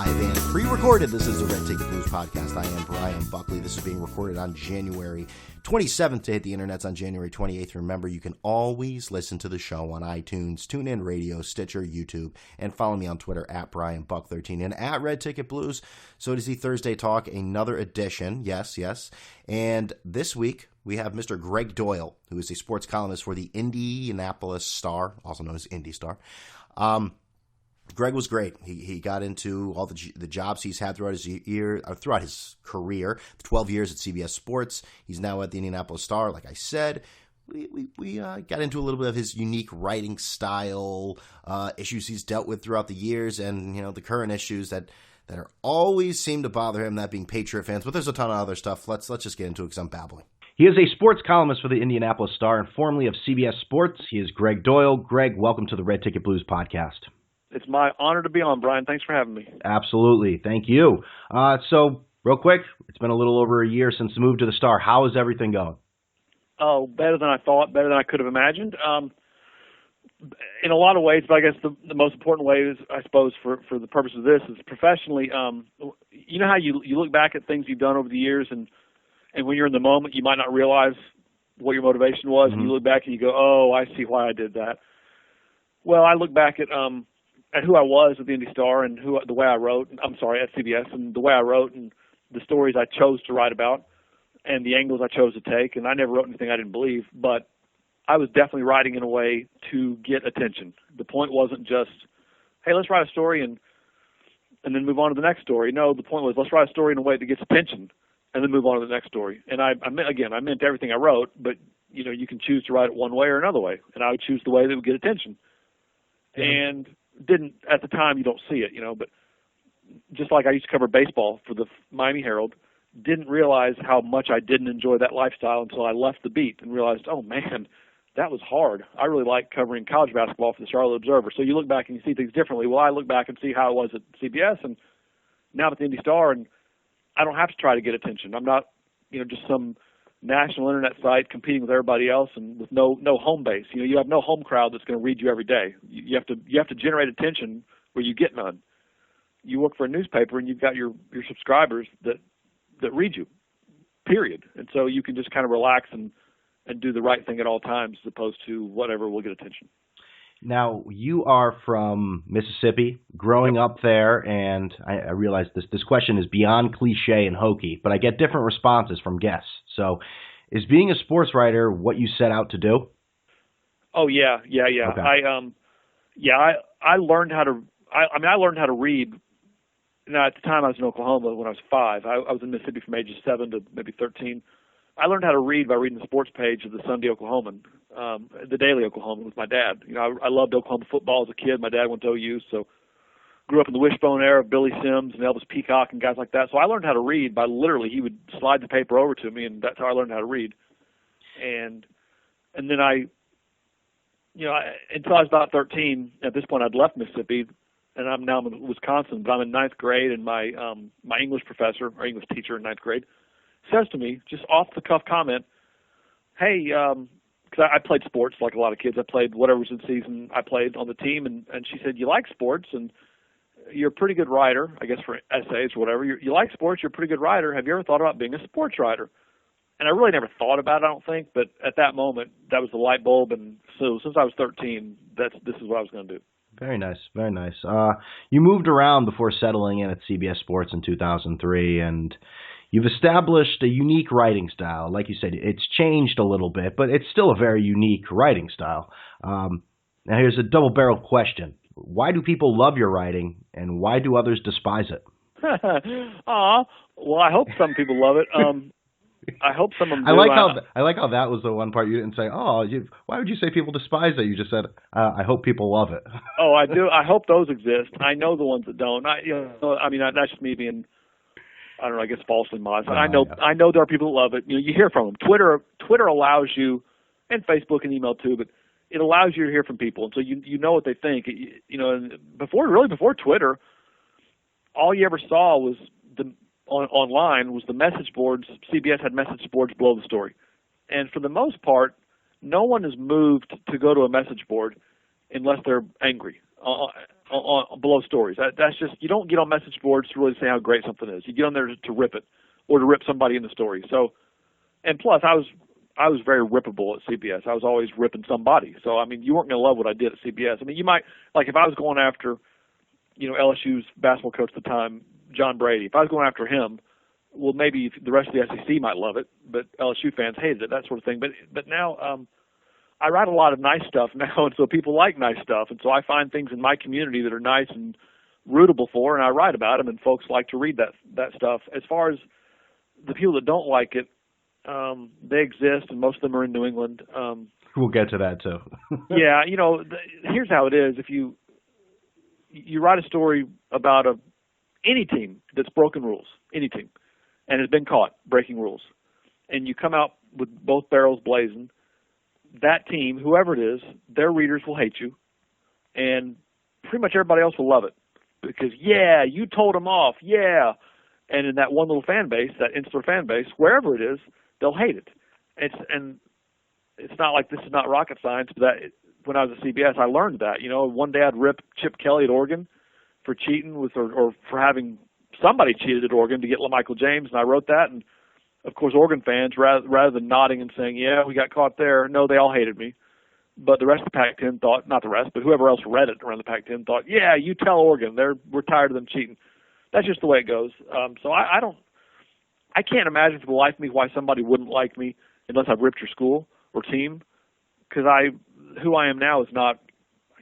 live and pre-recorded. This is the Red Ticket Blues podcast. I am Brian Buckley. This is being recorded on January 27th to hit the internets on January 28th. Remember, you can always listen to the show on iTunes, TuneIn Radio, Stitcher, YouTube, and follow me on Twitter at BrianBuck13 and at Red Ticket Blues. So it is the Thursday Talk, another edition. Yes. And this week, we have Mr. Gregg Doyel, who is a sports columnist for the Indianapolis Star, also known as Indy Star. Gregg was great. He got into all the jobs he's had throughout his career, 12 years at CBS Sports. He's now at the Indianapolis Star. Like I said, we got into a little bit of his unique writing style, issues he's dealt with throughout the years, and the current issues that are always seem to bother him, that being Patriot fans. But there's a ton of other stuff. Let's just get into it because I'm babbling. He is a sports columnist for the Indianapolis Star and formerly of CBS Sports. He is Gregg Doyel. Gregg, welcome to the Red Ticket Blues podcast. It's my honor to be on, Brian. Thanks for having me. Absolutely. Thank you. So, real quick, it's been a little over a year since the move to the Star. How is everything going? Oh, better than I thought, better than I could have imagined. In a lot of ways, but I guess the most important way is, I suppose, for the purpose of this, is professionally. You know how you look back at things you've done over the years, and when you're in the moment, you might not realize what your motivation was, and you look back and you go, oh, I see why I did that. Well, I look back at who I was at the Indy Star and the way I wrote. I'm sorry, at CBS, and the way I wrote and the stories I chose to write about and the angles I chose to take. And I never wrote anything I didn't believe, but I was definitely writing in a way to get attention. The point wasn't just, hey, let's write a story and then move on to the next story. No, the point was, let's write a story in a way that gets attention and then move on to the next story. And I meant everything I wrote, but you can choose to write it one way or another way, and I would choose the way that would get attention. And didn't, at the time, you don't see it, but just like I used to cover baseball for the Miami Herald, didn't realize how much I didn't enjoy that lifestyle until I left the beat and realized, oh man, that was hard. I really like covering college basketball for the Charlotte Observer. So you look back and you see things differently. Well, I look back and see how it was at CBS, and now at the Indy Star, and I don't have to try to get attention. I'm not, just some national internet site competing with everybody else and with no home base. You have no home crowd that's going to read you every day. You have to generate attention where you get none. You work for a newspaper and you've got your subscribers that read you, period. And so you can just kind of relax and do the right thing at all times as opposed to whatever will get attention. Now, you are from Mississippi, growing up there, and I realize this question is beyond cliche and hokey, but I get different responses from guests. So, is being a sports writer what you set out to do? Oh yeah. Okay. I learned how to. I learned how to read. Now, at the time, I was in Oklahoma when I was 5. I was in Mississippi from ages 7 to maybe 13. I learned how to read by reading the sports page of the Sunday Oklahoman, the Daily Oklahoman with my dad. I loved Oklahoma football as a kid. My dad went to OU, so grew up in the wishbone era of Billy Sims and Elvis Peacock and guys like that. So I learned how to read by literally, he would slide the paper over to me, and that's how I learned how to read. And then until I was about 13, at this point I'd left Mississippi, and I'm now in Wisconsin, but I'm in 9th grade, and my English professor, or English teacher in 9th grade, says to me, just off-the-cuff comment, hey, because I played sports like a lot of kids. I played whatever was in season. I played on the team, and she said, you like sports, and you're a pretty good writer, I guess for essays or whatever. You like sports, you're a pretty good writer. Have you ever thought about being a sports writer? And I really never thought about it, I don't think, but at that moment, that was the light bulb, and so since I was 13, this is what I was going to do. Very nice, very nice. You moved around before settling in at CBS Sports in 2003, and you've established a unique writing style. Like you said, it's changed a little bit, but it's still a very unique writing style. Now, here's a double-barreled question. Why do people love your writing, and why do others despise it? Well, I hope some people love it. I hope some of them do. I like how that was the one part you didn't say, why would you say people despise it? You just said, I hope people love it. Oh, I do. I hope those exist. I know the ones that don't. That's just me being, I don't know, I guess falsely modest. I know there are people that love it. You hear from them. Twitter allows you, and Facebook and email too, but it allows you to hear from people. And so you know what they think. Before Twitter, all you ever saw was online was the message boards. CBS had message boards below the story. And for the most part, no one is moved to go to a message board unless they're angry. on below stories. That's just, you don't get on message boards to really say how great something is. You get on there to rip it or to rip somebody in the story. So, and plus, I was very rippable at CBS. I was always ripping somebody. So, I mean, you weren't going to love what I did at CBS. I mean, you might, like if I was going after, LSU's basketball coach at the time, John Brady, if I was going after him, well, maybe the rest of the SEC might love it, but LSU fans hated it, that sort of thing. But now I write a lot of nice stuff now, and so people like nice stuff. And so I find things in my community that are nice and rootable for, and I write about them, and folks like to read that stuff. As far as the people that don't like it, they exist, and most of them are in New England. We'll get to that, too. Yeah, here's how it is. If you write a story about any team that's broken rules, any team, and has been caught breaking rules, and you come out with both barrels blazing, that team, whoever it is, their readers will hate you, and pretty much everybody else will love it because, yeah, you told them off, yeah. And in that one little fan base, that insular fan base, wherever it is, they'll hate it. It's not like this is not rocket science, but when I was at CBS, I learned that. One day I'd rip Chip Kelly at Oregon for cheating or for having somebody cheated at Oregon to get LaMichael James, and I wrote that. And of course, Oregon fans, rather than nodding and saying, "Yeah, we got caught there," no, they all hated me. But the rest of the Pac-10 thought, not the rest, but whoever else read it around the Pac-10 thought, "Yeah, you tell Oregon, we're tired of them cheating." That's just the way it goes. So I can't imagine for the life of me why somebody wouldn't like me unless I've ripped your school or team, because who I am now is not,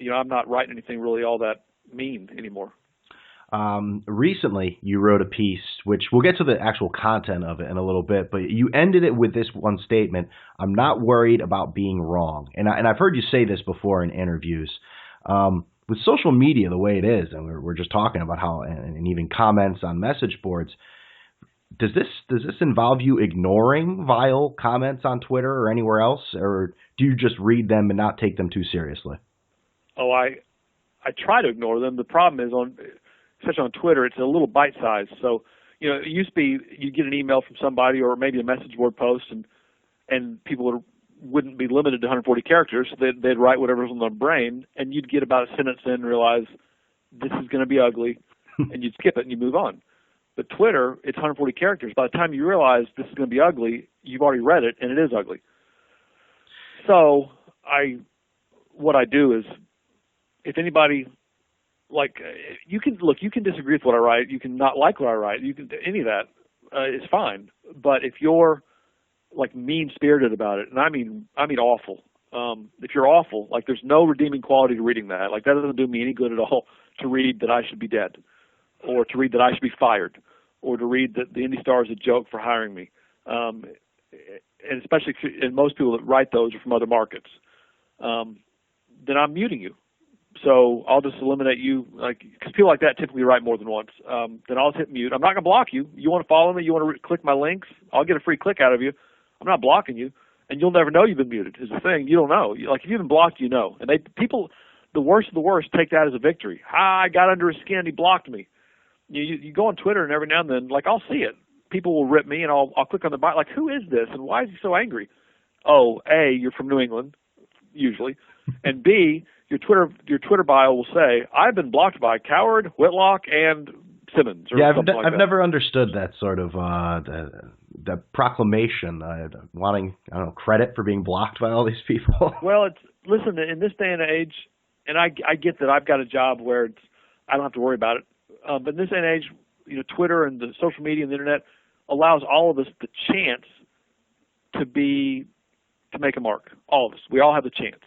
I'm not writing anything really all that mean anymore. Recently, you wrote a piece, which we'll get to the actual content of it in a little bit, but you ended it with this one statement: "I'm not worried about being wrong." And I've heard you say this before in interviews. With social media the way it is, and we're just talking about how, and even comments on message boards, does this involve you ignoring vile comments on Twitter or anywhere else, or do you just read them and not take them too seriously? Oh, I try to ignore them. The problem is especially on Twitter, it's a little bite-sized. So, it used to be you get an email from somebody or maybe a message board post, and people wouldn't be limited to 140 characters. So they'd write whatever's on their brain, and you'd get about a sentence in and realize this is going to be ugly, and you'd skip it and you move on. But Twitter, it's 140 characters. By the time you realize this is going to be ugly, you've already read it, and it is ugly. So what I do is, if anybody, you can disagree with what I write. You can not like what I write. You can any of that is fine. But if you're mean-spirited about it, and I mean awful. If you're awful, there's no redeeming quality to reading that. That doesn't do me any good at all to read that I should be dead, or to read that I should be fired, or to read that the Indy Star is a joke for hiring me. And especially, and most people that write those are from other markets. Then I'm muting you. So I'll just eliminate you, because people like that typically write more than once. Then I'll just hit mute. I'm not going to block you. You want to follow me? You want to click my links? I'll get a free click out of you. I'm not blocking you, and you'll never know you've been muted. Is the thing. You don't know. If you've been blocked, you know. And people, the worst of the worst, take that as a victory. I got under his skin. He blocked me. You go on Twitter, and every now and then, I'll see it. People will rip me, and I'll click on the bot. Who is this, and why is he so angry? Oh, A, you're from New England, usually, and B, your Twitter bio will say, "I've been blocked by Coward, Whitlock, and Simmons." Or I've never understood that sort of the proclamation, wanting credit for being blocked by all these people. Well, listen, in this day and age, and I get that I've got a job where I don't have to worry about it. But in this day and age, Twitter and the social media and the internet allows all of us the chance to make a mark. All of us, we all have the chance.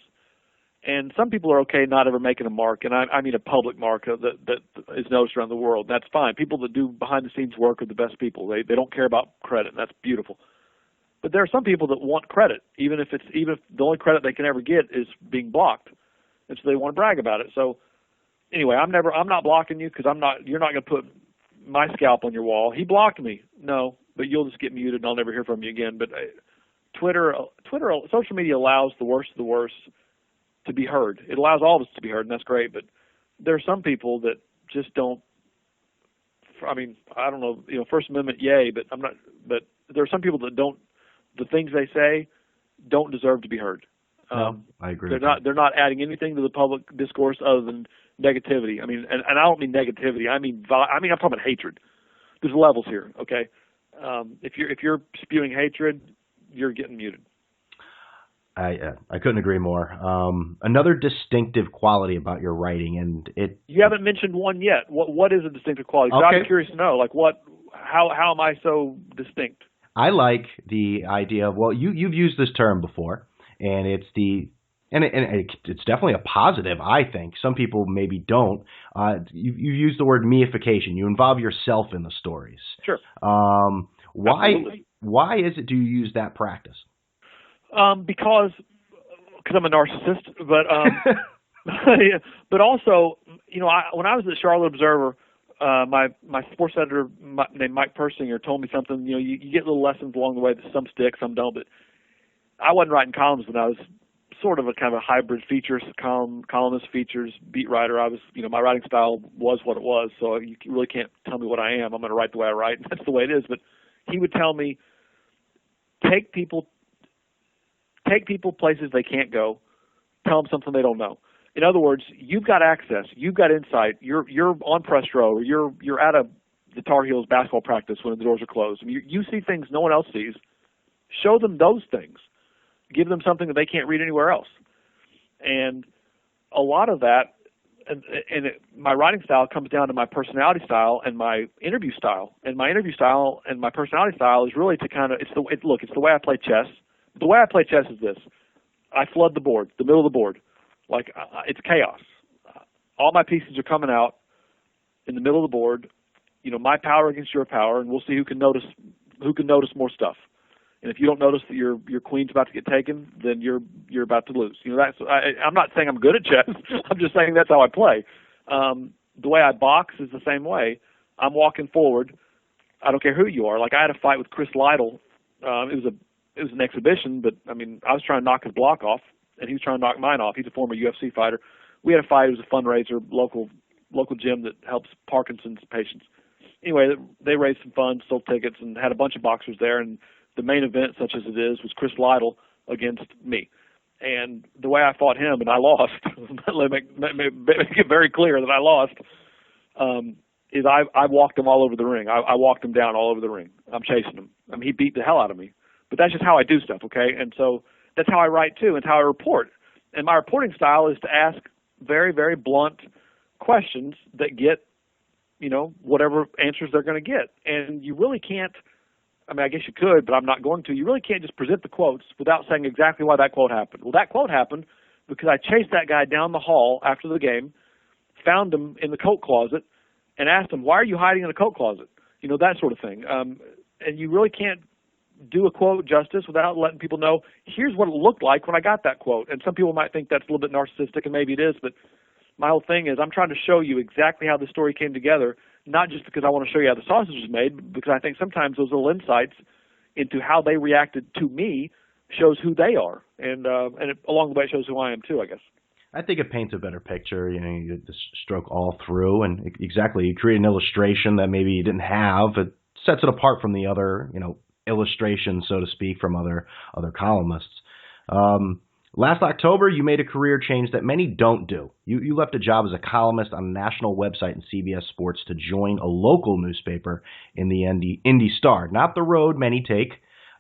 And some people are okay not ever making a mark, and I mean a public mark that is noticed around the world. That's fine. People that do behind-the-scenes work are the best people. They don't care about credit, and that's beautiful. But there are some people that want credit, even if the only credit they can ever get is being blocked, and so they want to brag about it. So anyway, I'm not blocking you because you're not going to put my scalp on your wall. He blocked me. No, but you'll just get muted, and I'll never hear from you again. But Twitter, social media allows the worst of the worst to be heard. It allows all of us to be heard, and that's great. But there are some people that just don't. I mean, I don't know. First Amendment, yay, but But there are some people that don't. The things they say don't deserve to be heard. No, I agree. They're not adding anything to the public discourse other than negativity. I mean, and I don't mean negativity. I mean I'm talking about hatred. There's levels here. Okay, if you're spewing hatred, you're getting muted. I couldn't agree more. Another distinctive quality about your writing, and you haven't mentioned one yet. What is a distinctive quality? Okay. I'm curious to know. Like how am I so distinct? I like the idea of, well, you've used this term before, and it's definitely a positive, I think. Some people maybe don't. You use the word meification. You involve yourself in the stories. Sure. Why is it? Do you use that practice? Because I'm a narcissist, but but also, when I was at Charlotte Observer, my sports editor named Mike Persinger told me something. You get little lessons along the way that some stick, some don't. But I wasn't writing columns when I was sort of a kind of a hybrid features columnist, features, beat writer. I was, my writing style was what it was. So you really can't tell me what I am. I'm going to write the way I write, and that's the way it is. But he would tell me, take people places they can't go, tell them something they don't know. In other words, you've got access, you've got insight. You're on press row, or you're at the Tar Heels basketball practice when the doors are closed. You see things no one else sees. Show them those things. Give them something that they can't read anywhere else. And a lot of that, my writing style comes down to my personality style and my interview style. And my interview style and my personality style is really to it's the way I play chess. The way I play chess is this. I flood the board, the middle of the board. Like, it's chaos. All my pieces are coming out in the middle of the board. My power against your power, and we'll see who can notice more stuff. And if you don't notice that your queen's about to get taken, then you're about to lose. I'm not saying I'm good at chess. I'm just saying that's how I play. The way I box is the same way. I'm walking forward. I don't care who you are. Like, I had a fight with Chris Lytle. It was an exhibition, but I was trying to knock his block off, and he was trying to knock mine off. He's a former UFC fighter. We had a fight. It was a fundraiser, local gym that helps Parkinson's patients. Anyway, they raised some funds, sold tickets, and had a bunch of boxers there. And the main event, such as it is, was Chris Lytle against me. And the way I fought him, and I lost, let me make it very clear that I lost, is I walked him all over the ring. I walked him down all over the ring. I'm chasing him. He beat the hell out of me. But that's just how I do stuff, okay? And so that's how I write, too, and how I report. And my reporting style is to ask very, very blunt questions that get, whatever answers they're going to get. And you really can't, I guess you could, but I'm not going to. You really can't just present the quotes without saying exactly why that quote happened. Well, that quote happened because I chased that guy down the hall after the game, found him in the coat closet, and asked him, why are you hiding in the coat closet? That sort of thing. And you really can't do a quote justice without letting people know, here's what it looked like when I got that quote. And some people might think that's a little bit narcissistic, and maybe it is, but my whole thing is I'm trying to show you exactly how the story came together, not just because I want to show you how the sausage was made, but because I think sometimes those little insights into how they reacted to me shows who they are. And along the way it shows who I am too, I guess. I think it paints a better picture. You get the stroke all through, and exactly, you create an illustration that maybe you didn't have. It sets it apart from the other, illustration, so to speak, from other columnists. Last October, you made a career change that many don't do. You left a job as a columnist on a national website in CBS Sports to join a local newspaper in the Indy Star, not the road many take.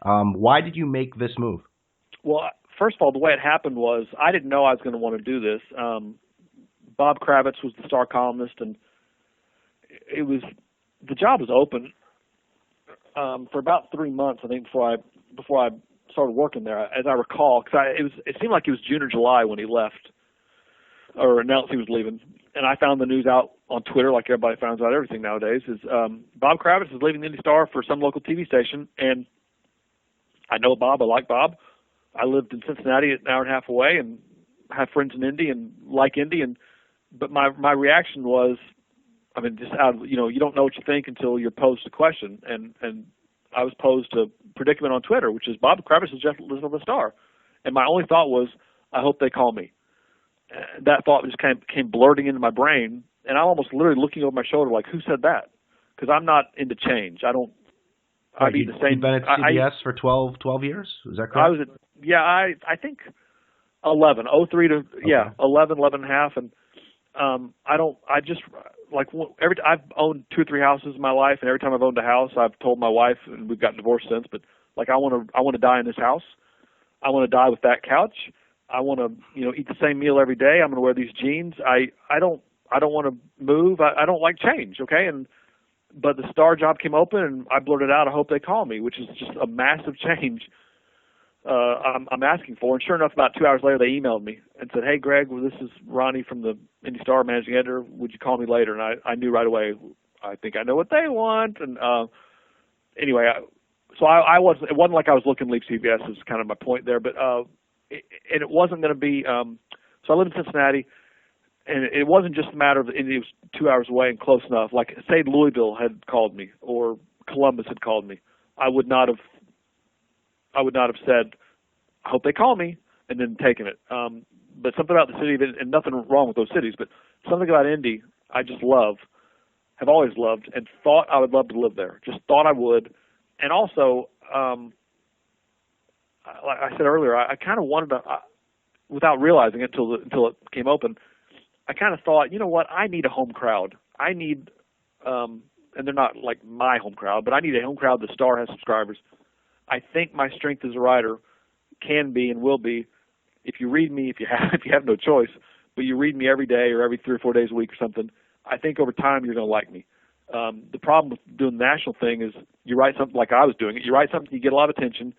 Why did you make this move? Well, first of all, the way it happened was I didn't know I was going to want to do this. Bob Kravitz was the Star columnist, and the job was open for about 3 months, I think, before I started working there, as I recall, because it seemed like it was June or July when he left or announced he was leaving. And I found the news out on Twitter, like everybody finds out everything nowadays, is Bob Kravitz is leaving the Indy Star for some local TV station. And I know Bob. I like Bob. I lived in Cincinnati, an hour and a half away, and have friends in Indy and like Indy. But my reaction was, just out of, you don't know what you think until you're posed a question. And I was posed a predicament on Twitter, which is Bob Kravitz is just listening to the Star. And my only thought was, I hope they call me. That thought just came blurting into my brain, and I'm almost literally looking over my shoulder like, who said that? Because I'm not into change. I don't. Right, you've been at CBS for 12 years? Is that correct? I think 11, 03 to, Okay. 11, 11 and a half. And I've owned 2 or 3 houses in my life, and every time I've owned a house, I've told my wife, and we've gotten divorced since, but like, I want to die in this house. I want to die with that couch. I want to, eat the same meal every day. I'm going to wear these jeans. I don't want to move. I don't like change. Okay. But the star job came open, and I blurted out, I hope they call me, which is just a massive change. I'm asking for. And sure enough, about 2 hours later, they emailed me and said, "Hey, Greg, well, this is Ronnie from the Indy Star, managing editor. Would you call me later?" And I knew right away, I think I know what they want. And anyway, it wasn't like I was looking to leave CBS, is kind of my point there. But it wasn't going to be. So I live in Cincinnati, and it wasn't just a matter of Indy was 2 hours away and close enough. Like, say Louisville had called me or Columbus had called me, I would not have said, "I hope they call me," and then taken it. But something about the city, and nothing wrong with those cities, but something about Indy I just have always loved, and thought I would love to live there. Just thought I would. And also, like I said earlier, I kind of wanted to, without realizing it until it came open, I kind of thought, you know what, I need a home crowd. I need, and they're not like my home crowd, but I need a home crowd. The Star has subscribers. I think my strength as a writer can be and will be, if you read me, if you have no choice, but you read me every day or every 3 or 4 days a week or something, I think over time you're going to like me. The problem with doing the national thing is you write something like I was doing it. You write something, you get a lot of attention,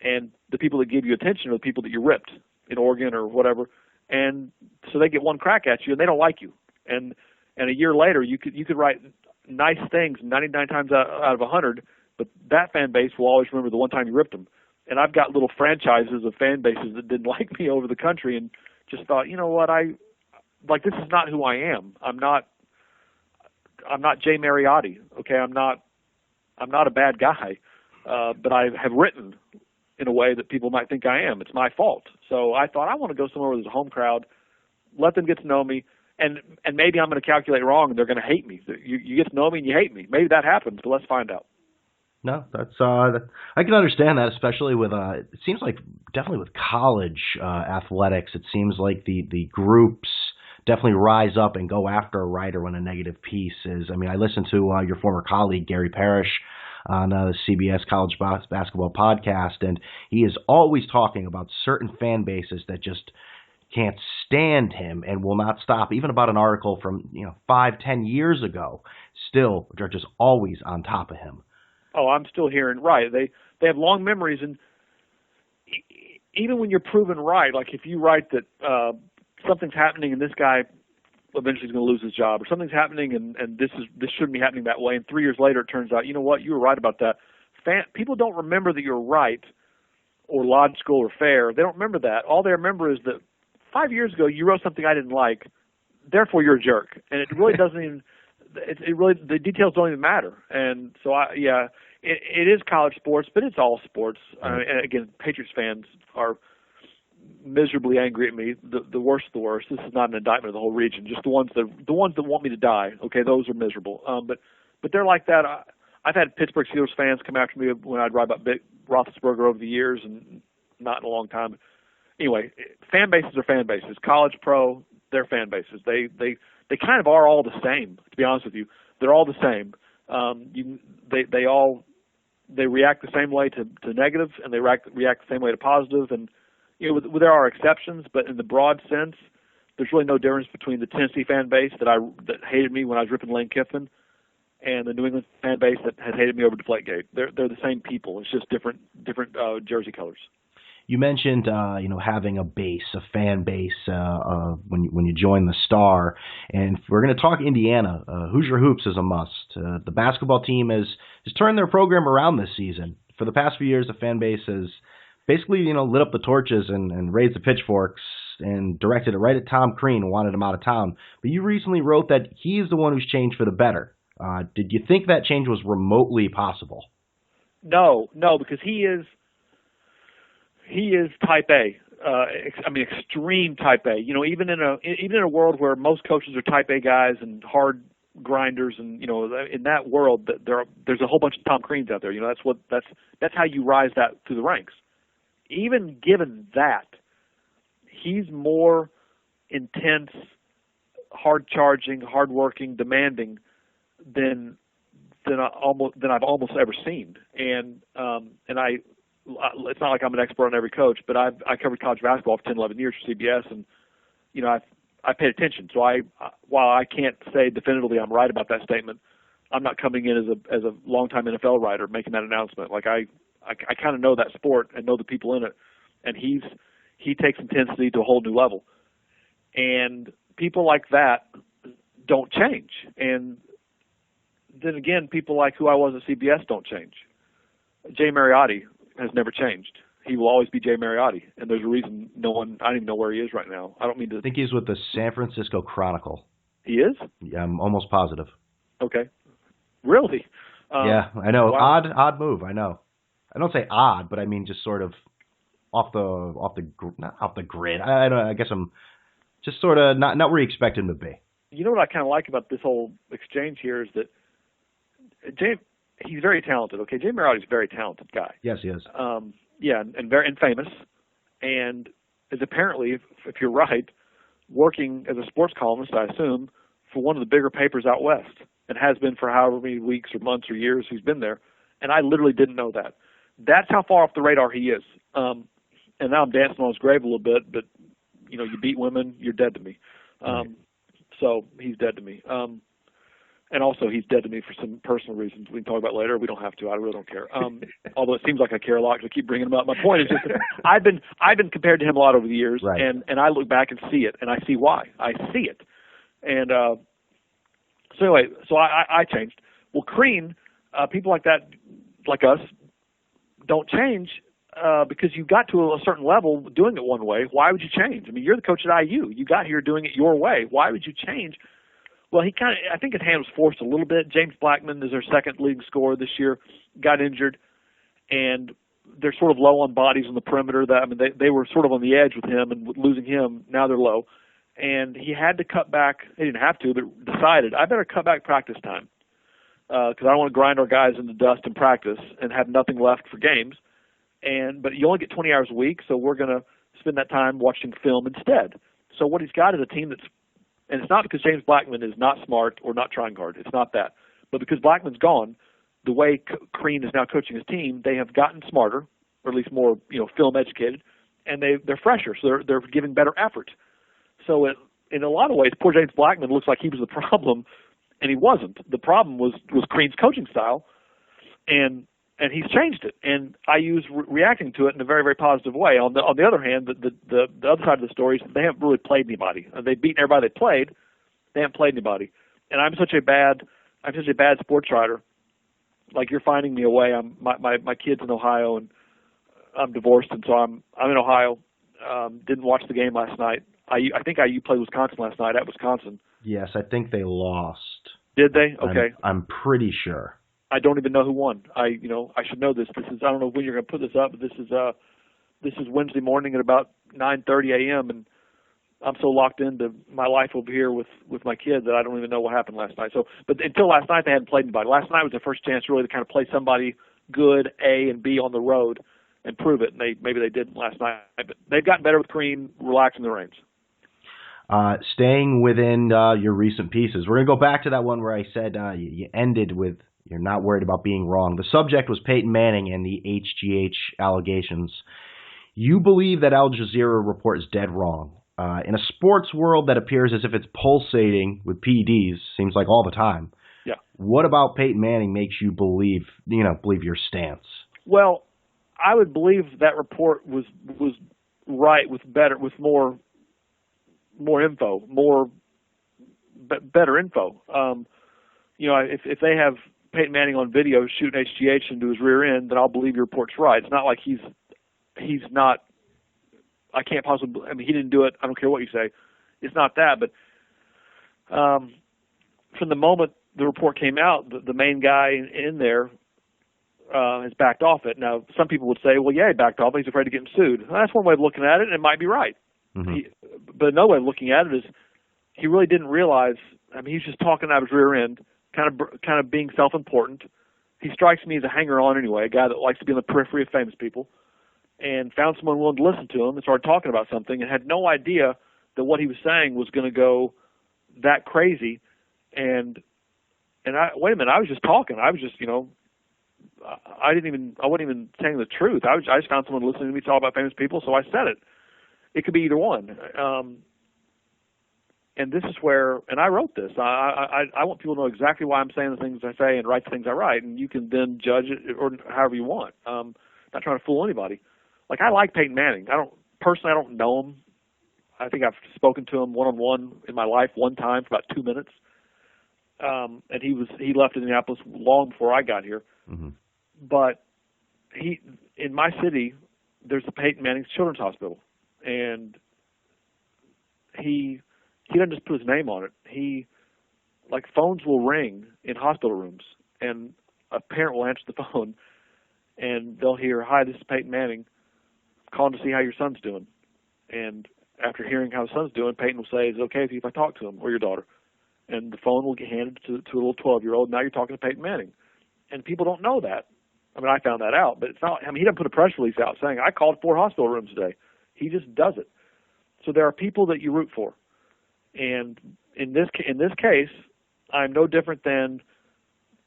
and the people that give you attention are the people that you ripped in Oregon or whatever, and so they get one crack at you and they don't like you. And a year later, you could write nice things 99 times out of 100, but that fan base will always remember the one time you ripped them. And I've got little franchises of fan bases that didn't like me over the country and just thought, you know what, this is not who I am. I'm not Jay Mariotti. Okay, I'm not a bad guy, but I have written in a way that people might think I am. It's my fault. So I thought I want to go somewhere where there's a home crowd, let them get to know me, and maybe I'm going to calculate wrong and they're going to hate me. You get to know me and you hate me. Maybe that happens, but let's find out. No, that's I can understand that, especially with it seems like definitely with college athletics, it seems like the groups definitely rise up and go after a writer when a negative piece is. I mean, I listened to your former colleague Gary Parrish on the CBS College Basketball podcast, and he is always talking about certain fan bases that just can't stand him and will not stop. Even about an article from 5-10 years ago, still they're just always on top of him. Oh, I'm still hearing right. They have long memories, and even when you're proven right, like if you write that something's happening and this guy eventually is going to lose his job, or something's happening and this shouldn't be happening that way, and 3 years later it turns out, you know what, you were right about that. People don't remember that you're right or logical or fair. They don't remember that. All they remember is that 5 years ago you wrote something I didn't like, therefore you're a jerk. And it really doesn't even the details don't even matter. And so it is college sports, but it's all sports. And again, Patriots fans are miserably angry at me. The worst of the worst. This is not an indictment of the whole region. Just the ones that want me to die. Okay, those are miserable. But they're like that. I've had Pittsburgh Steelers fans come after me when I'd write about Roethlisberger over the years, and not in a long time. Anyway, fan bases are fan bases. College, pro, they're fan bases. They kind of are all the same, to be honest with you. They're all the same. They react the same way to negative, and they react the same way to positive. And there are exceptions, but in the broad sense, there's really no difference between the Tennessee fan base that hated me when I was ripping Lane Kiffin, and the New England fan base that had hated me over Deflategate. They're the same people. It's just different jersey colors. You mentioned, having a fan base when you join the Star, and if we're going to talk Indiana, Hoosier Hoops is a must. The basketball team has turned their program around this season. For the past few years, the fan base has basically, lit up the torches and raised the pitchforks and directed it right at Tom Crean and wanted him out of town. But you recently wrote that he's the one who's changed for the better. Did you think that change was remotely possible? No, because he is type A. Extreme type A. Even in a world where most coaches are type A guys and hard grinders, and in that world, there's a whole bunch of Tom Creans out there. That's how you rise that through the ranks. Even given that, he's more intense, hard-charging, hard-working, demanding than I've almost ever seen. And it's not like I'm an expert on every coach, but I covered college basketball for 10, 11 years for CBS, and I paid attention. So while I can't say definitively I'm right about that statement, I'm not coming in as a longtime NFL writer making that announcement. Like I kind of know that sport and know the people in it, and he takes intensity to a whole new level. And people like that don't change. And then again, people like who I was at CBS don't change. Jay Mariotti has never changed. He will always be Jay Mariotti, and there's a reason I don't even know where he is right now. I don't mean to. I think he's with the San Francisco Chronicle. He is? Yeah, I'm almost positive. Okay. Really? Yeah, I know. Wow. Odd move. I know. I don't say odd, but I mean just sort of not off the grid. I guess I'm just sort of not where you expect him to be. You know what I kind of like about this whole exchange here is that he's very talented. Okay, Jay Mariotti's a very talented guy. Yes, he is. Yeah, and famous, and is apparently, if you're right, working as a sports columnist, I assume, for one of the bigger papers out west, and has been for however many weeks or months or years he's been there. And I literally didn't know that. That's how far off the radar he is. And now I'm dancing on his grave a little bit, but you beat women, you're dead to me. Right. So he's dead to me. And also, he's dead to me for some personal reasons we can talk about later. We don't have to. I really don't care. Although it seems like I care a lot because I keep bringing him up. My point is just that I've been compared to him a lot over the years, right. and I look back and see it, and I see why. I see it. And so anyway, I changed. Well, Crean, people like that, like us, don't change because you got to a certain level doing it one way. Why would you change? I mean, you're the coach at IU. You got here doing it your way. Why would you change? Well, I think his hand was forced a little bit. James Blackman is their second leading scorer this year, got injured, and they're sort of low on bodies on the perimeter. They were sort of on the edge with him, and with losing him, now they're low. And he had to cut back. He didn't have to, but decided, I better cut back practice time because I don't want to grind our guys into dust in practice and have nothing left for games. But you only get 20 hours a week, so we're going to spend that time watching film instead. So what he's got is a team that's, and it's not because James Blackman is not smart or not trying hard. It's not that. But because Blackman's gone, the way Crean is now coaching his team, they have gotten smarter, or at least more, film educated, and they're fresher, so they're giving better effort. So in a lot of ways, poor James Blackman looks like he was the problem, and he wasn't. The problem was Crean's coaching style, and he's changed it. And IU's reacting to it in a very, very positive way. On the other hand, the other side of the story is they haven't really played anybody. They've beaten everybody they played. They haven't played anybody. And I'm such a bad sports writer. Like, you're finding me away. My kid's in Ohio, and I'm divorced, and so I'm in Ohio. Didn't watch the game last night. I think IU played Wisconsin last night at Wisconsin. Yes, I think they lost. Did they? Okay. I'm pretty sure. I don't even know who won. I should know this. I don't know when you're going to put this up, but this is Wednesday morning at about 9:30 a.m. and I'm so locked into my life over here with my kid that I don't even know what happened last night. So, but until last night they hadn't played anybody. Last night was their first chance really to kind of play somebody good A and B on the road and prove it. And maybe they didn't last night, but they've gotten better with Crean relaxing the reins. Staying within your recent pieces, we're going to go back to that one where I said you ended with you're not worried about being wrong. The subject was Peyton Manning and the HGH allegations. You believe that Al Jazeera report is dead wrong. In a sports world that appears as if it's pulsating with PEDs, seems like all the time. Yeah. What about Peyton Manning makes you believe your stance? Well, I would believe that report was right with more info, better info. If they have Peyton Manning on video shooting HGH into his rear end, then I'll believe your report's right. It's not like he's not. I can't possibly. I mean, he didn't do it. I don't care what you say. It's not that, but from the moment the report came out, the main guy in there has backed off it. Now, some people would say, well, yeah, he backed off. He's afraid of getting sued. Well, that's one way of looking at it, and it might be right. Mm-hmm. But another way of looking at it is he really didn't realize. I mean, he's just talking out of his rear end, kind of being self-important. He strikes me as a hanger-on anyway, a guy that likes to be on the periphery of famous people. and found someone willing to listen to him and started talking about something and had no idea that what he was saying was going to go that crazy. And wait a minute, I was just talking. I was just, I wasn't even saying the truth. I just found someone listening to me talk about famous people, so I said it. It could be either one. And this is where, and I wrote this. I want people to know exactly why I'm saying the things I say and write the things I write, and you can then judge it or however you want. Not trying to fool anybody. Like, I like Peyton Manning. I don't know him. I think I've spoken to him one-on-one in my life one time for about 2 minutes. And he left Indianapolis long before I got here. Mm-hmm. But in my city, there's the Peyton Manning Children's Hospital, and he doesn't just put his name on it. Phones will ring in hospital rooms, and a parent will answer the phone, and they'll hear, "Hi, this is Peyton Manning, calling to see how your son's doing." And after hearing how his son's doing, Peyton will say, "Is it okay if I talk to him or your daughter?" And the phone will get handed to a little 12-year-old. Now you're talking to Peyton Manning. And people don't know that. I mean, I found that out, but it's not. I mean, he doesn't put a press release out saying, "I called 4 hospital rooms today." He just does it. So there are people that you root for. And in this case, I'm no different than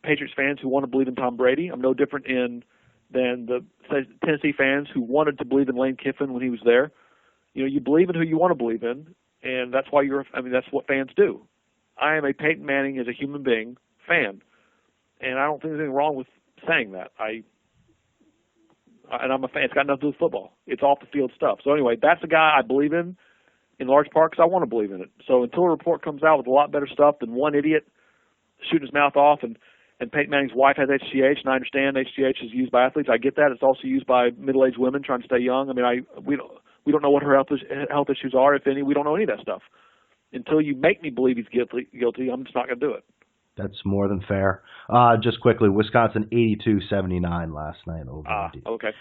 Patriots fans who want to believe in Tom Brady. I'm no different than the Tennessee fans who wanted to believe in Lane Kiffin when he was there. You believe in who you want to believe in, and that's why that's what fans do. I am a Peyton Manning as a human being fan, and I don't think there's anything wrong with saying that. And I'm a fan. It's got nothing to do with football. It's off the field stuff. So anyway, that's a guy I believe in large part because I want to believe in it. So until a report comes out with a lot better stuff than one idiot shooting his mouth off, and Peyton Manning's wife has HGH, and I understand HGH is used by athletes. I get that. It's also used by middle-aged women trying to stay young. I mean, we don't know what her health issues are, if any. We don't know any of that stuff. Until you make me believe he's guilty, I'm just not going to do it. That's more than fair. Just quickly, Wisconsin 82-79 last night over Indy. Okay.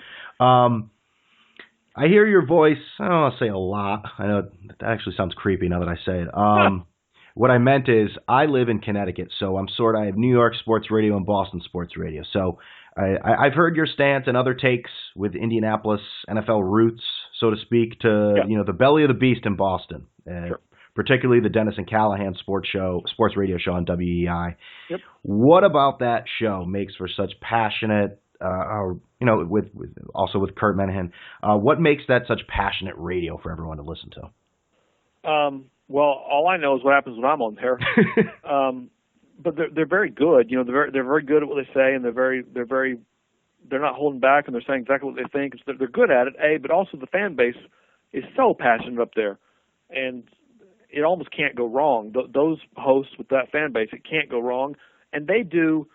I hear your voice. I don't want to say a lot. I know that actually sounds creepy now that I say it. What I meant is I live in Connecticut, so I have New York sports radio and Boston sports radio. So I've heard your stance and other takes with Indianapolis NFL roots, so to speak, to the belly of the beast in Boston. Sure. Particularly the Dennis and Callahan sports radio show on WEI. Yep. What about that show makes for such passionate, with Kurt Menahan, what makes that such passionate radio for everyone to listen to? Well, all I know is what happens when I'm on there. But they're very good. They're very good at what they say, and they're not holding back, and they're saying exactly what they think. They're good at it, but also the fan base is so passionate up there, and it almost can't go wrong. Those hosts with that fan base, it can't go wrong. And they do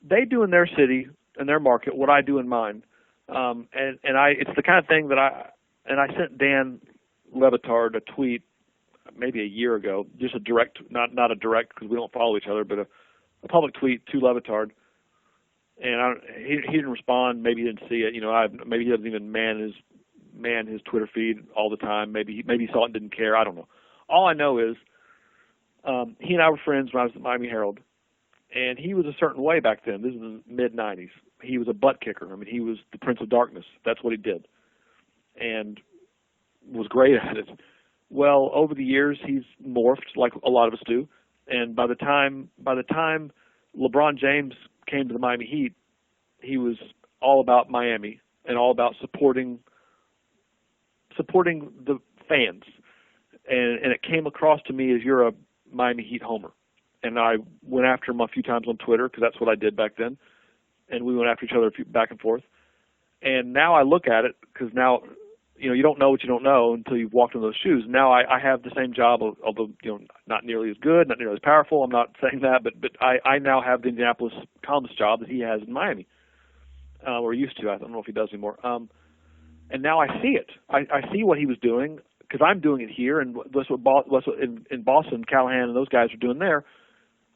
in their city and their market what I do in mine. It's the kind of thing that I sent Dan Levitard a tweet maybe a year ago, just a direct, not a direct because we don't follow each other, but a public tweet to Levitard. And he didn't respond. Maybe he didn't see it. Maybe he doesn't even man his Twitter feed all the time. Maybe he saw it and didn't care. I don't know. All I know is he and I were friends when I was at Miami Herald, and he was a certain way back then. This is the mid-'90s. He was a butt kicker. I mean, he was the Prince of Darkness. That's what he did, and was great at it. Well, over the years, he's morphed like a lot of us do, and by the time LeBron James came to the Miami Heat, he was all about Miami and all about supporting the fans. And it came across to me as you're a Miami Heat homer. And I went after him a few times on Twitter because that's what I did back then. And we went after each other back and forth. And now I look at it because now, you don't know what you don't know until you've walked in those shoes. Now I have the same job, although not nearly as good, not nearly as powerful. I'm not saying that, but I now have the Indianapolis columnist job that he has in Miami, or used to. I don't know if he does anymore. And now I see it. I see what he was doing, because I'm doing it here, and that's what in Boston, Callahan and those guys are doing there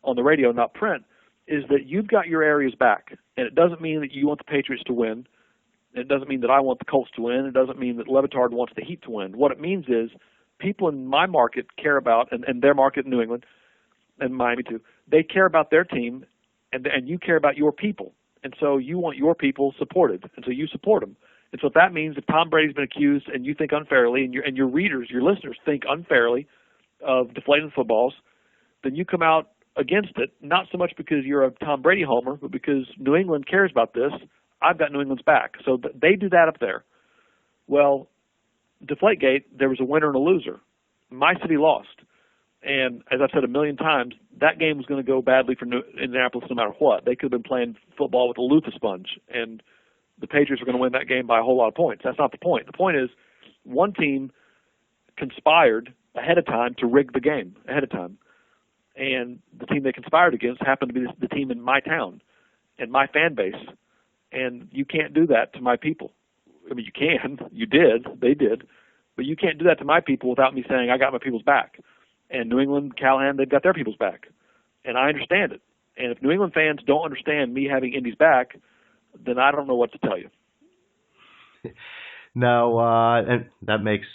on the radio, not print, is that you've got your areas back. And it doesn't mean that you want the Patriots to win. It doesn't mean that I want the Colts to win. It doesn't mean that Levitard wants the Heat to win. What it means is people in my market care about, and their market in New England, and Miami too, they care about their team, and you care about your people. And so you want your people supported, and so you support them. And so if that means if Tom Brady's been accused and you think unfairly, and your readers, your listeners think unfairly of deflating footballs, then you come out against it, not so much because you're a Tom Brady homer, but because New England cares about this. I've got New England's back. So they do that up there. Well, Deflategate, there was a winner and a loser. My city lost. And as I've said a million times, that game was going to go badly for Indianapolis no matter what. They could have been playing football with a loofah sponge, and the Patriots were going to win that game by a whole lot of points. That's not the point. The point is one team conspired ahead of time to rig the game ahead of time. And the team they conspired against happened to be the team in my town and my fan base. And you can't do that to my people. I mean, you can. You did. They did. But you can't do that to my people without me saying I got my people's back. And New England, Callahan, they've got their people's back. And I understand it. And if New England fans don't understand me having Indy's back, then I don't know what to tell you. No, and that makes.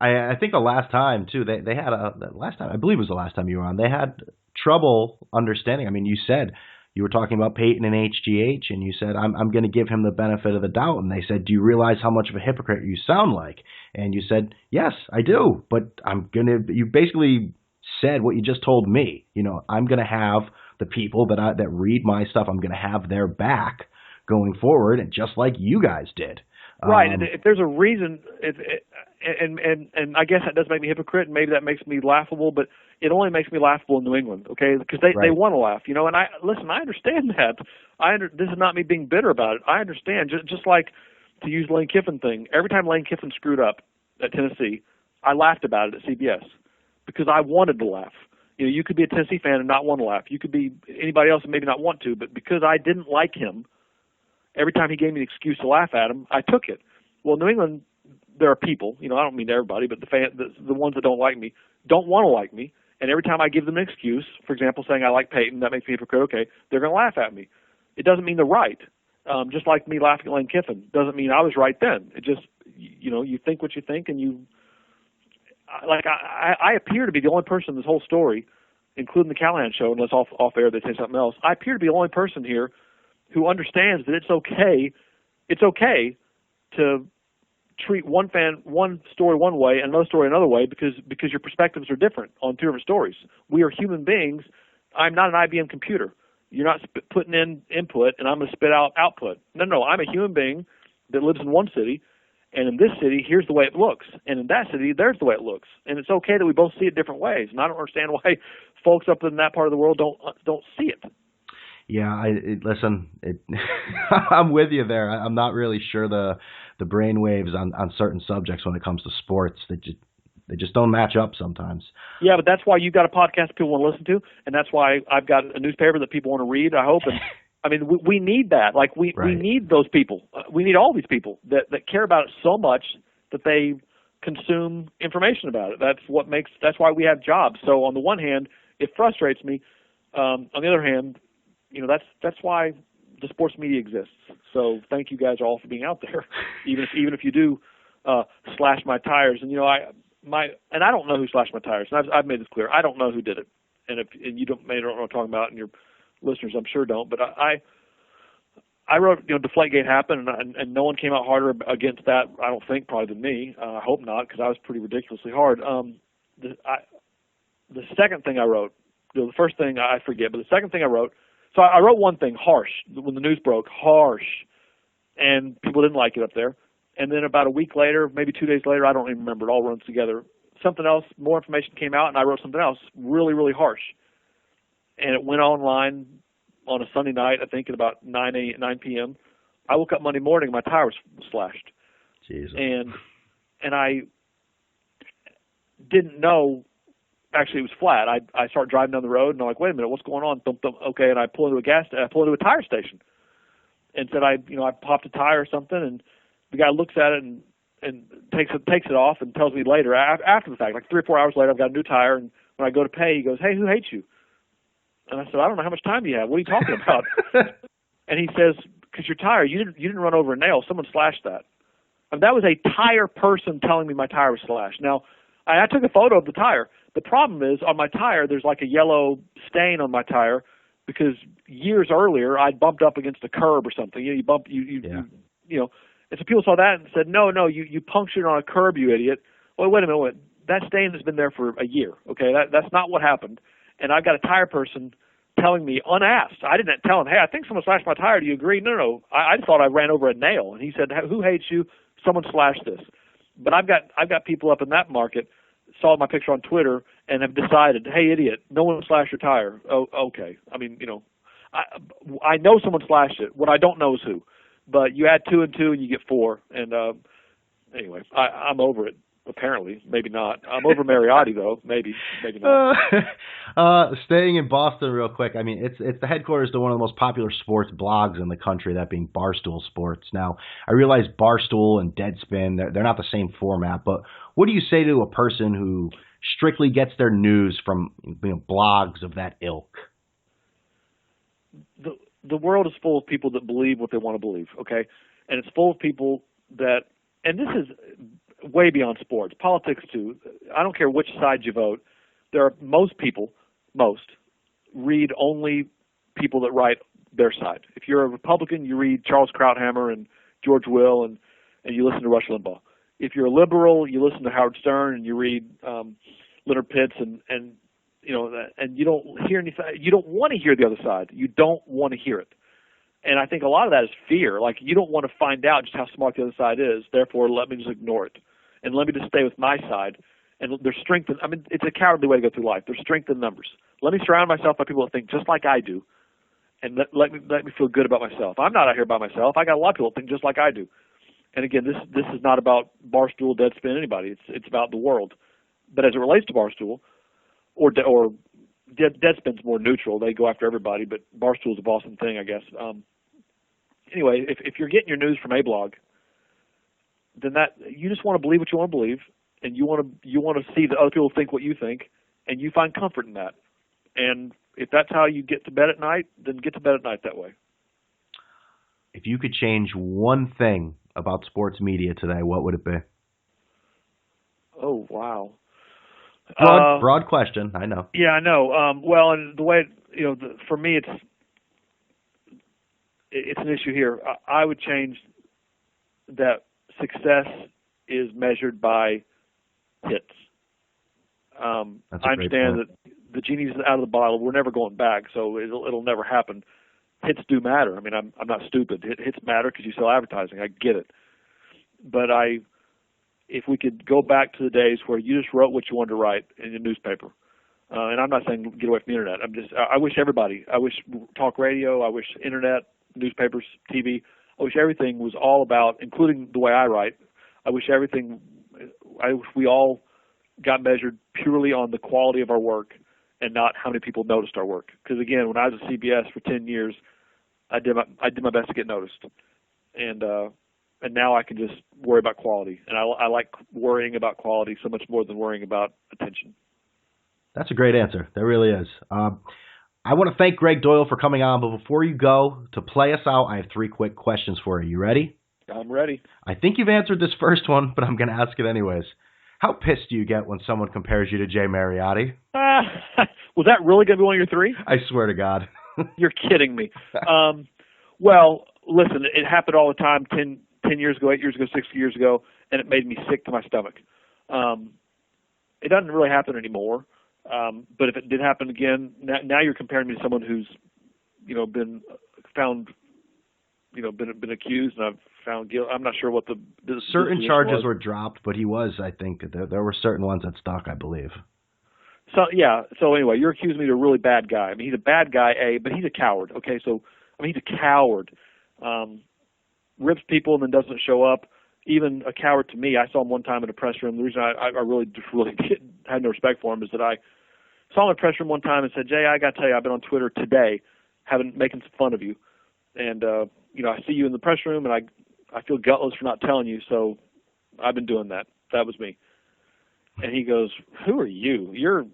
I think the last time too, they had last time, I believe it was the last time you were on, they had trouble understanding. I mean, you said you were talking about Peyton and HGH, and you said I'm going to give him the benefit of the doubt, and they said, do you realize how much of a hypocrite you sound like? And you said, yes, I do, but you basically said what you just told me. You know, I'm going to have the people that read my stuff, I'm going to have their back going forward, and just like you guys did. Right, and if there's a reason, and I guess that does make me a hypocrite, and maybe that makes me laughable, but it only makes me laughable in New England, okay? Because they want to laugh, you know. And I understand that. This is not me being bitter about it. I understand. Just like, to use Lane Kiffin thing, every time Lane Kiffin screwed up at Tennessee, I laughed about it at CBS because I wanted to laugh. You know, you could be a Tennessee fan and not want to laugh. You could be anybody else and maybe not want to, but because I didn't like him, every time he gave me an excuse to laugh at him, I took it. Well, New England, there are people, you know, I don't mean everybody, but the ones that don't like me don't want to like me. And every time I give them an excuse, for example, saying I like Peyton, that makes me a hypocrite, okay, they're going to laugh at me. It doesn't mean they're right. Just like me laughing at Lane Kiffin doesn't mean I was right then. It just, you know, you think what you think, and I appear to be the only person in this whole story, including the Callahan show, unless off air they say something else. I appear to be the only person here who understands that it's okay to treat one story one way and another story another way because your perspectives are different on two different stories. We are human beings. I'm not an IBM computer. You're not putting in input and I'm going to spit out output. No, I'm a human being that lives in one city, and in this city, here's the way it looks. And in that city, there's the way it looks. And it's okay that we both see it different ways. And I don't understand why folks up in that part of the world don't see it. Yeah, listen, I'm with you there. I'm not really sure the brainwaves on certain subjects when it comes to sports. They just don't match up sometimes. Yeah, but that's why you've got a podcast people want to listen to, and that's why I've got a newspaper that people want to read, I hope. And I mean, we need that. Like, we need those people. We need all these people that care about it so much that they consume information about it. That's why we have jobs. So on the one hand, it frustrates me. On the other hand, you know, that's why the sports media exists. So thank you guys all for being out there, even if you do slash my tires. And you know, I don't know who slashed my tires. And I've made this clear. I don't know who did it. And you don't know what I'm talking about, and your listeners I'm sure don't. But I wrote, you know, Deflategate happened, and no one came out harder against that, I don't think, probably than me. I hope not, because I was pretty ridiculously hard. The second thing I wrote, you know, the first thing I forget, but the second thing I wrote. So I wrote one thing, harsh, when the news broke, harsh, and people didn't like it up there. And then about a week later, maybe 2 days later, I don't even remember, it all runs together, something else, more information came out, and I wrote something else really, really harsh. And it went online on a Sunday night, I think at about 9 p.m. I woke up Monday morning and my tire was slashed. Jesus. And I didn't know. Actually, it was flat. I start driving down the road, and I'm like, wait a minute, what's going on? Thump, thump. Okay, and I pull into a tire station, and said I popped a tire or something, and the guy looks at it and takes it off and tells me later, after the fact, like 3 or 4 hours later, I've got a new tire, and when I go to pay, he goes, hey, who hates you? And I said, I don't know, how much time do you have? What are you talking about? And he says, because your tire, you didn't run over a nail. Someone slashed that. And that was a tire person telling me my tire was slashed. Now, I took a photo of the tire. The problem is, on my tire, there's like a yellow stain on my tire because years earlier I bumped up against a curb or something. You know, you know, And so people saw that and said, no, you punctured on a curb, you idiot. Well, wait a minute. That stain has been there for a year, okay? That's not what happened. And I've got a tire person telling me unasked. I didn't tell him, hey, I think someone slashed my tire. Do you agree? No. I thought I ran over a nail. And he said, who hates you? Someone slashed this. But I've got people up in that market, saw my picture on Twitter, and have decided, hey, idiot, no one slashed your tire. Oh, okay. I mean, I know someone slashed it. What I don't know is who. But you add 2 and 2 and you get 4. And anyway, I'm over it. Apparently, maybe not. I'm over Mariotti though. Maybe not. Staying in Boston real quick. I mean, it's the headquarters to one of the most popular sports blogs in the country, that being Barstool Sports. Now, I realize Barstool and Deadspin, they're not the same format, but what do you say to a person who strictly gets their news from blogs of that ilk? The world is full of people that believe what they want to believe, okay? And it's full of people that, and this is way beyond sports, politics too. I don't care which side you vote. There are most read only people that write their side. If you're a Republican, you read Charles Krauthammer and George Will and you listen to Rush Limbaugh. If you're a liberal, you listen to Howard Stern and you read Leonard Pitts and you don't hear anything. You don't want to hear the other side. You don't want to hear it. And I think a lot of that is fear. Like, you don't want to find out just how smart the other side is. Therefore, let me just ignore it. And let me just stay with my side. And there's strength in, it's a cowardly way to go through life. There's strength in numbers. Let me surround myself by people that think just like I do. And let me feel good about myself. I'm not out here by myself. I got a lot of people that think just like I do. And again, this is not about Barstool, Deadspin, anybody. It's about the world. But as it relates to Barstool, or Deadspin's more neutral. They go after everybody, but Barstool's a Boston thing, I guess. Anyway, if you're getting your news from a blog, then that you just want to believe what you want to believe, and you want to see that other people think what you think, and you find comfort in that. And if that's how you get to bed at night, then get to bed at night that way. If you could change one thing about sports media today, what would it be? Oh, wow. Broad question, I know. Yeah, I know. Well, and the way, for me, it's an issue here. I would change that success is measured by hits. I understand that the genie's out of the bottle. We're never going back, so it'll never happen. Hits do matter. I mean, I'm not stupid. Hits matter because you sell advertising. I get it. But if we could go back to the days where you just wrote what you wanted to write in your newspaper, and I'm not saying get away from the internet. I wish talk radio, I wish internet, newspapers, TV, I wish everything was all about, including the way I write, I wish we all got measured purely on the quality of our work and not how many people noticed our work. Because again, when I was at CBS for 10 years, I did my best to get noticed. And now I can just worry about quality. And I like worrying about quality so much more than worrying about attention. That's a great answer. That really is. I want to thank Gregg Doyel for coming on, but before you go, to play us out, I have 3 quick questions for you. You ready? I'm ready. I think you've answered this first one, but I'm going to ask it anyways. How pissed do you get when someone compares you to Jay Mariotti? Was that really going to be one of your 3? I swear to God. You're kidding me. Well, listen, it happened all the time 10 years ago, 8 years ago, 6 years ago, and it made me sick to my stomach. It doesn't really happen anymore. But if it did happen again, now you're comparing me to someone who's, been found, been accused, and I've found guilty. I'm not sure what the certain charges were dropped, but he was, I think, there were certain ones that stuck, I believe. So yeah. So anyway, you're accusing me of a really bad guy. I mean, he's a bad guy, but he's a coward. Okay, so he's a coward. Rips people and then doesn't show up. Even a coward to me. I saw him one time in a press room. The reason I really had no respect for him is that I saw him in a press room one time and said, Jay, I got to tell you, I've been on Twitter today making some fun of you. And, I see you in the press room, and I feel gutless for not telling you, so I've been doing that. That was me. And he goes, who are you? You're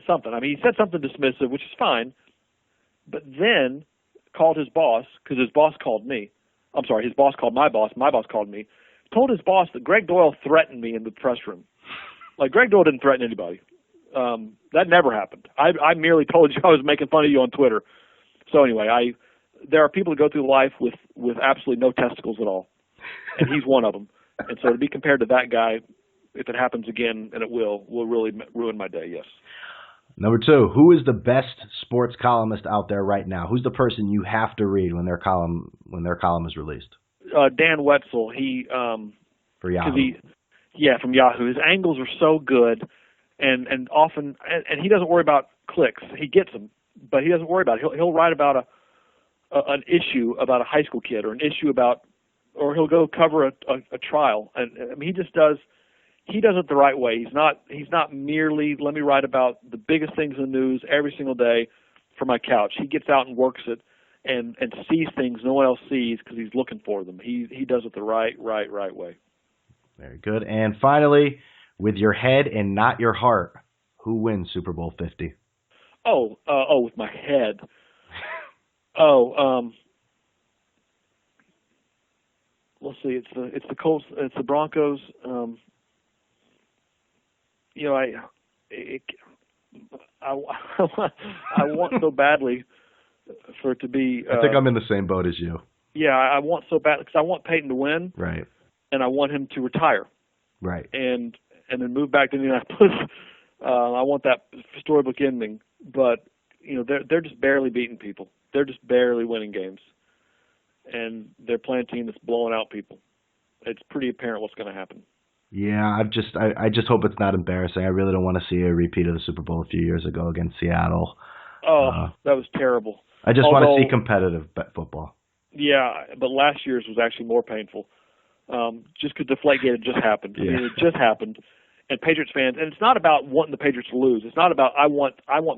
something. I mean, he said something dismissive, which is fine, but then called his boss, because his boss called me. I'm sorry, his boss called my boss called me. Told his boss that Gregg Doyel threatened me in the press room. Like, Gregg Doyel didn't threaten anybody. That never happened. I merely told you I was making fun of you on Twitter. So anyway, there are people who go through life with absolutely no testicles at all. and he's one of them. And so to be compared to that guy, if it happens again, and it will really ruin my day. Yes. Number 2, who is the best sports columnist out there right now? Who's the person you have to read when their column is released? Dan Wetzel. He for Yahoo. From Yahoo. His angles are so good, and often, and he doesn't worry about clicks. He gets them, but he doesn't worry about it. He'll write about an issue about a high school kid, or an issue about, or he'll go cover a trial, and I mean, he does it the right way. He's not merely, let me write about the biggest things in the news every single day from my couch. He gets out and works it and sees things no one else sees because he's looking for them. He does it the right way. Very good. And finally, with your head and not your heart, who wins Super Bowl 50? With my head. Let's see. It's the Colts. It's the Broncos. I want so badly for it to be. I think I'm in the same boat as you. Yeah, I want so bad because I want Peyton to win. Right. And I want him to retire. Right. And then move back to Indianapolis. I want that storybook ending. But they're just barely beating people. They're just barely winning games, and they're playing a team that's blowing out people. It's pretty apparent what's going to happen. Yeah, I just hope it's not embarrassing. I really don't want to see a repeat of the Super Bowl a few years ago against Seattle. That was terrible. I just want to see competitive football. Yeah, but last year's was actually more painful. Just because Deflategate had just happened. Yeah. I mean, it just happened. And Patriots fans, and it's not about wanting the Patriots to lose. It's not about I want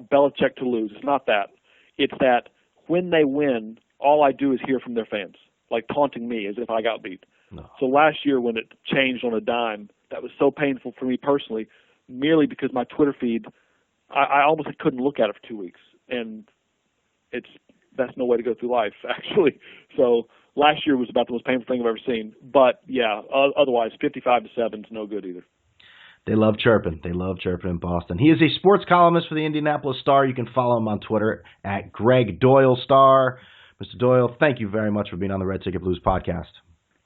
Belichick to lose. It's not that. It's that when they win, all I do is hear from their fans, like taunting me as if I got beat. No. So last year when it changed on a dime, that was so painful for me personally, merely because my Twitter feed, I almost couldn't look at it for 2 weeks. And that's no way to go through life, actually. So last year was about the most painful thing I've ever seen. But, yeah, otherwise 55-7 is no good either. They love chirping. They love chirping in Boston. He is a sports columnist for the Indianapolis Star. You can follow him on Twitter at Gregg Doyel Star. Mr. Doyel, thank you very much for being on the Red Ticket Blues podcast.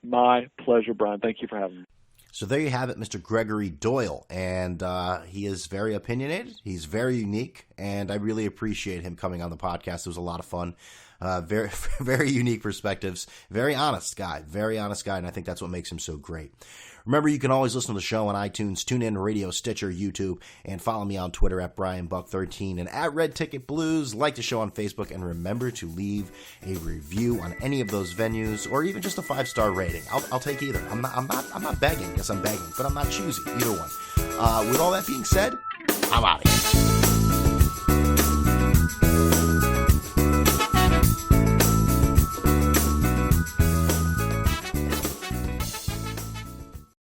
My pleasure, Brian. Thank you for having me. So there you have it, Mr. Gregory Doyel, and he is very opinionated. He's very unique, and I really appreciate him coming on the podcast. It was a lot of fun. Very, very unique perspectives. Very honest guy, and I think that's what makes him so great. Remember, you can always listen to the show on iTunes, TuneIn Radio, Stitcher, YouTube, and follow me on Twitter at BrianBuck13 and at Red Ticket Blues. Like the show on Facebook, and remember to leave a review on any of those venues, or even just a 5-star rating. I'll take either. I'm not begging. Yes, I'm begging, but I'm not choosy. Either one. With all that being said, I'm out of here.